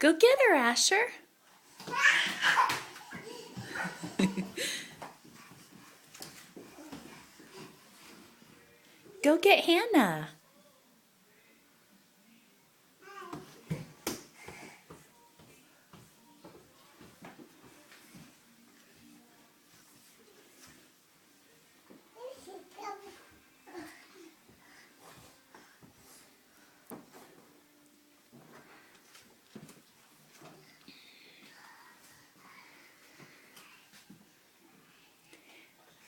Go get her, Asher. Go get Hannah.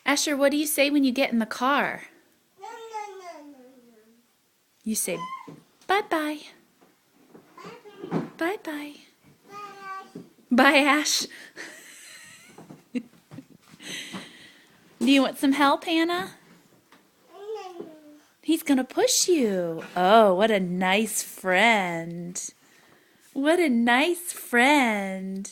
Asher, what do you say when you get in the car? You say, bye-bye. Bye-bye. Bye, Ash. Do you want some help, Hannah? He's gonna push you. Oh, what a nice friend. What a nice friend.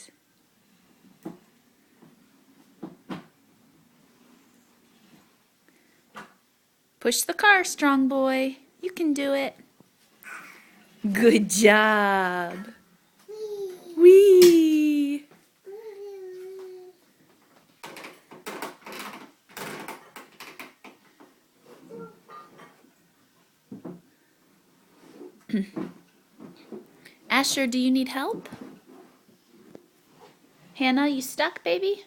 Push the car, strong boy. You can do it. Good job. Whee! Asher, do you need help? Hannah, you stuck, baby?